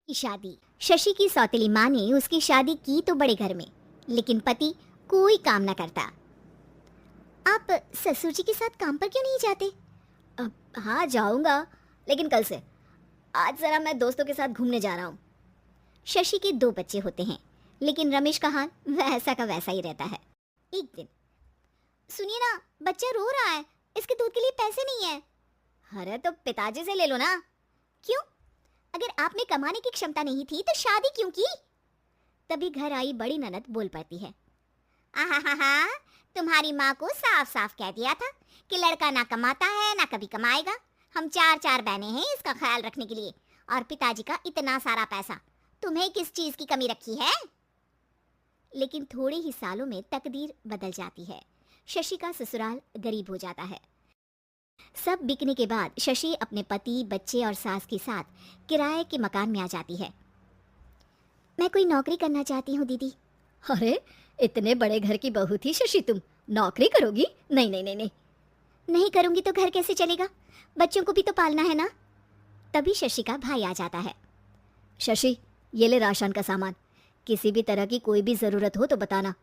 की शादी। शशि की सौतेली माँ ने उसकी शादी की तो बड़े घर में, लेकिन पति कोई काम ना करता। आप ससुर जी के साथ काम पर क्यों नहीं जाते? हाँ जाऊंगा, लेकिन कल से। आज जरा मैं दोस्तों के साथ घूमने जा रहा हूँ। शशि के दो बच्चे होते हैं, लेकिन रमेश का हाल वैसा का वैसा ही रहता है। एक दिन, सुनिए ना, बच्चा रो रहा है, इसके दूध के लिए पैसे नहीं है। अरे तो पिताजी से ले लो ना। क्यों? अगर आप में कमाने की क्षमता नहीं थी तो शादी क्यों की? तभी घर आई बड़ी ननद बोल पड़ती है, आहा, तुम्हारी माँ को साफ साफ कह दिया था कि लड़का ना कमाता है ना कभी कमाएगा। हम चार चार बहनें हैं इसका ख्याल रखने के लिए, और पिताजी का इतना सारा पैसा, तुम्हें किस चीज की कमी रखी है? लेकिन थोड़े ही सालों में तकदीर बदल जाती है। शशि का ससुराल गरीब हो जाता है। सब बिकने के बाद शशि अपने पति, बच्चे और सास के साथ किराए के मकान में आ जाती है। मैं कोई नौकरी करना चाहती हूँ दीदी। अरे इतने बड़े घर की बहू थी शशि, तुम नौकरी करोगी? नहीं नहीं नहीं नहीं। नहीं करूंगी तो घर कैसे चलेगा? बच्चों को भी तो पालना है ना। तभी शशि का भाई आ जाता है। शशि, ये ले राशन का सामान, किसी भी तरह की कोई भी जरूरत हो तो बताना।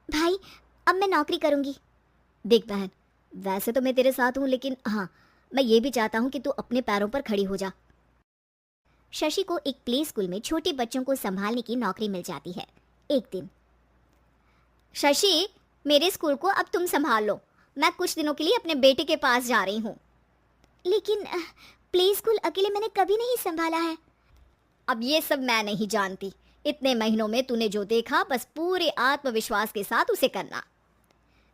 भाई, अब मैं नौकरी करूंगी। देख बहन, वैसे तो मैं तेरे साथ हूं, लेकिन हाँ, मैं ये भी चाहता हूं कि तू अपने पैरों पर खड़ी हो जा। शशि को एक प्ले स्कूल में छोटे बच्चों को संभालने की नौकरी मिल जाती है। एक दिन, शशि, मेरे स्कूल को अब तुम संभाल लो, मैं कुछ दिनों के लिए अपने बेटे के पास जा रही हूँ। लेकिन प्ले स्कूल अकेले मैंने कभी नहीं संभाला है। अब ये सब मैं नहीं जानती, इतने महीनों में तूने जो देखा बस पूरे आत्मविश्वास के साथ उसे करना।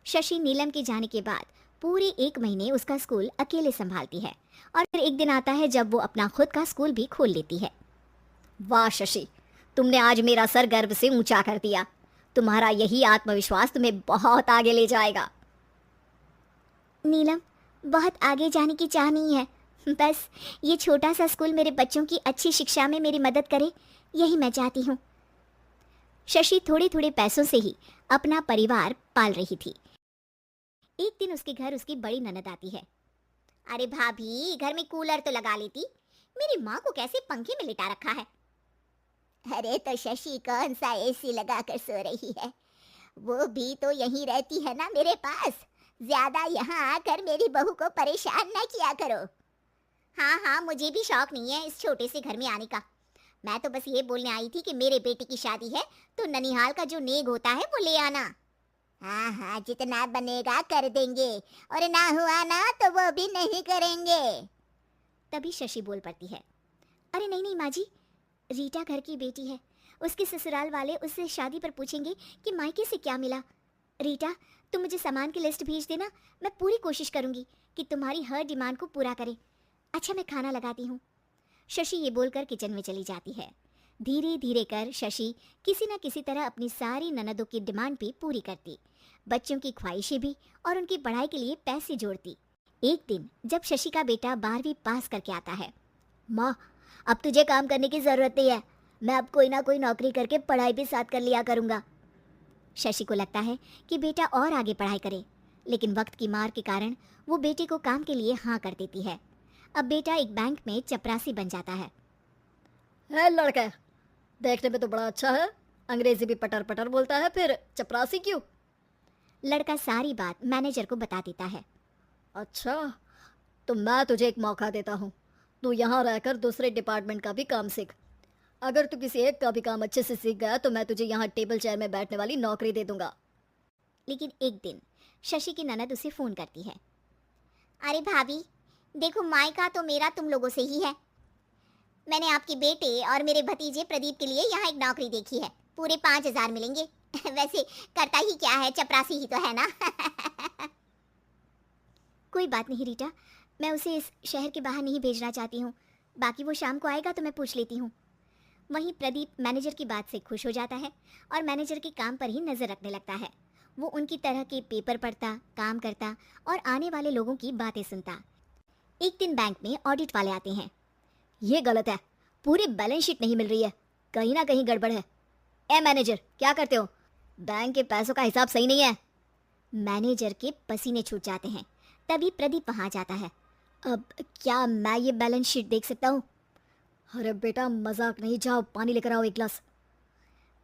शशि नीलम के जाने के बाद पूरे 1 महीने उसका स्कूल अकेले संभालती है, और फिर एक दिन आता है जब वो अपना खुद का स्कूल भी खोल लेती है। वाह शशि, तुमने आज मेरा सर गर्व से ऊंचा कर दिया। तुम्हारा यही आत्मविश्वास तुम्हें बहुत आगे ले जाएगा। नीलम, बहुत आगे जाने की चाह नहीं है, बस ये छोटा सा स्कूल मेरे बच्चों की अच्छी शिक्षा में मेरी मदद करे, यही मैं चाहती हूँ। शशि थोड़े थोड़े पैसों से ही अपना परिवार पाल रही थी। एक दिन उसके घर उसकी बड़ी ननद आती है। अरे भाभी, घर में कूलर तो लगा लेती, मेरी माँ को कैसे पंखे में लिटा रखा है? अरे तो शशि कौन सा एसी लगा कर सो रही है, वो भी तो यहीं रहती है ना मेरे पास। ज्यादा यहाँ आकर मेरी बहू को परेशान न किया करो। हाँ हाँ, मुझे भी शौक नहीं है इस छोटे से घर में आने का। मैं तो बस ये बोलने आई थी कि मेरे बेटे की शादी है तो ननिहाल का जो नेग होता है वो ले आना। हाँ हाँ, जितना बनेगा कर देंगे, और ना हुआ ना तो वो भी नहीं करेंगे। तभी शशि बोल पड़ती है, अरे नहीं नहीं माँ जी, रीटा घर की बेटी है, उसके ससुराल वाले उससे शादी पर पूछेंगे कि मायके से क्या मिला। रीटा, तुम मुझे सामान की लिस्ट भेज देना, मैं पूरी कोशिश करूंगी कि तुम्हारी हर डिमांड को पूरा करे। अच्छा, मैं खाना लगाती हूँ। शशि ये बोलकर किचन में चली जाती है। धीरे धीरे कर शशि किसी न किसी तरह अपनी सारी ननदों की डिमांड भी पूरी करती, बच्चों की ख्वाहिशें भी, और उनकी पढ़ाई के लिए पैसे जोड़ती। एक दिन जब शशि का बेटा 12वीं पास करके आता है, माँ, अब तुझे काम करने की जरूरत नहीं है, मैं अब कोई ना कोई नौकरी करके पढ़ाई भी साथ कर लिया करूँगा। शशि को लगता है कि बेटा और आगे पढ़ाई करे, लेकिन वक्त की मार के कारण वो बेटे को काम के लिए हाँ कर देती है। अब बेटा एक बैंक में चपरासी बन जाता है। लड़का, देखने में तो बड़ा अच्छा है, अंग्रेजी भी पटर पटर बोलता है, फिर चपरासी क्यों? लड़का सारी बात मैनेजर को बता देता है। अच्छा, तो मैं तुझे एक मौका देता हूँ, तू यहाँ रहकर दूसरे डिपार्टमेंट का भी काम सीख। अगर तू किसी एक का भी काम अच्छे से सीख गया तो मैं तुझे यहाँ टेबल चेयर में बैठने वाली नौकरी दे दूंगा। लेकिन एक दिन शशि की ननद उसे फोन करती है। अरे भाभी, देखो, मायका तो मेरा तुम लोगों से ही है। मैंने आपके बेटे और मेरे भतीजे प्रदीप के लिए यहाँ एक नौकरी देखी है, पूरे 5,000 मिलेंगे। वैसे करता ही क्या है, चपरासी ही तो है ना। कोई बात नहीं रीटा, मैं उसे इस शहर के बाहर नहीं भेजना चाहती हूँ, बाकी वो शाम को आएगा तो मैं पूछ लेती हूँ। वहीं प्रदीप मैनेजर की बात से खुश हो जाता है और मैनेजर के काम पर ही नजर रखने लगता है। वो उनकी तरह के पेपर पढ़ता, काम करता और आने वाले लोगों की बातें सुनता। एक दिन बैंक में ऑडिट वाले आते हैं। ये गलत है, पूरी बैलेंस शीट नहीं मिल रही है, कहीं ना कहीं गड़बड़ है। ए मैनेजर, क्या करते हो? बैंक के पैसों का हिसाब सही नहीं है। मैनेजर के पसीने छूट जाते हैं। तभी प्रदीप वहां जाता है। अब क्या मैं ये बैलेंस शीट देख सकता हूँ? अरे बेटा मजाक नहीं, जाओ पानी लेकर आओ एक गिलास।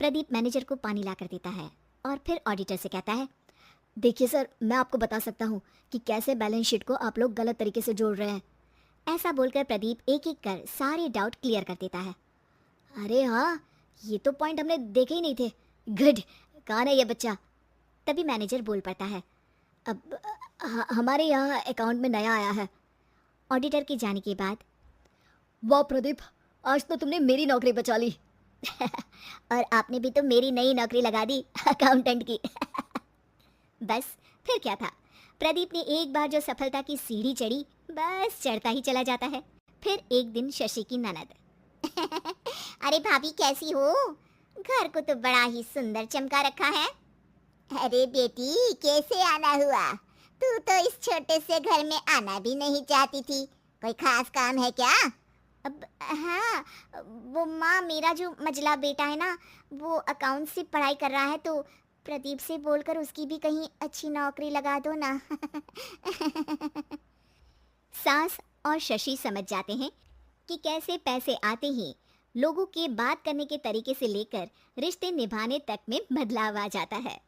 प्रदीप मैनेजर को पानी ला कर देता है और फिर ऑडिटर से कहता है, देखिए सर, मैं आपको बता सकता हूँ कि कैसे बैलेंस शीट को आप लोग गलत तरीके से जोड़ रहे हैं। ऐसा बोलकर प्रदीप एक एक कर सारे डाउट क्लियर कर देता है। अरे हाँ, ये तो पॉइंट हमने देखे ही नहीं थे। गुड, कौन है ये बच्चा? तभी मैनेजर बोल पड़ता है, अब हमारे यहाँ अकाउंट में नया आया है। ऑडिटर के जाने के बाद, वाह प्रदीप, आज तो तुमने मेरी नौकरी बचा ली। और आपने भी तो मेरी नई नौकरी लगा दी अकाउंटेंट की। बस फिर क्या था, प्रदीप ने एक बार जो सफलता की सीढ़ी चढ़ी, बस चढ़ता ही चला जाता है। फिर एक दिन शशि की ननद, अरे भाभी कैसी हो? घर को तो बड़ा ही सुंदर चमका रखा है। अरे बेटी कैसे आना हुआ? तू तो इस छोटे से घर में आना भी नहीं चाहती थी, कोई खास काम है क्या? अब हाँ, वो माँ, मेरा जो मजला बेटा है ना, वो अकाउंट से पढ़ाई कर रहा है, तो प्रदीप से बोलकर उसकी भी कहीं अच्छी नौकरी लगा दो ना। सास और शशि समझ जाते हैं कि कैसे पैसे आते ही लोगों के बात करने के तरीके से लेकर रिश्ते निभाने तक में बदलाव आ जाता है।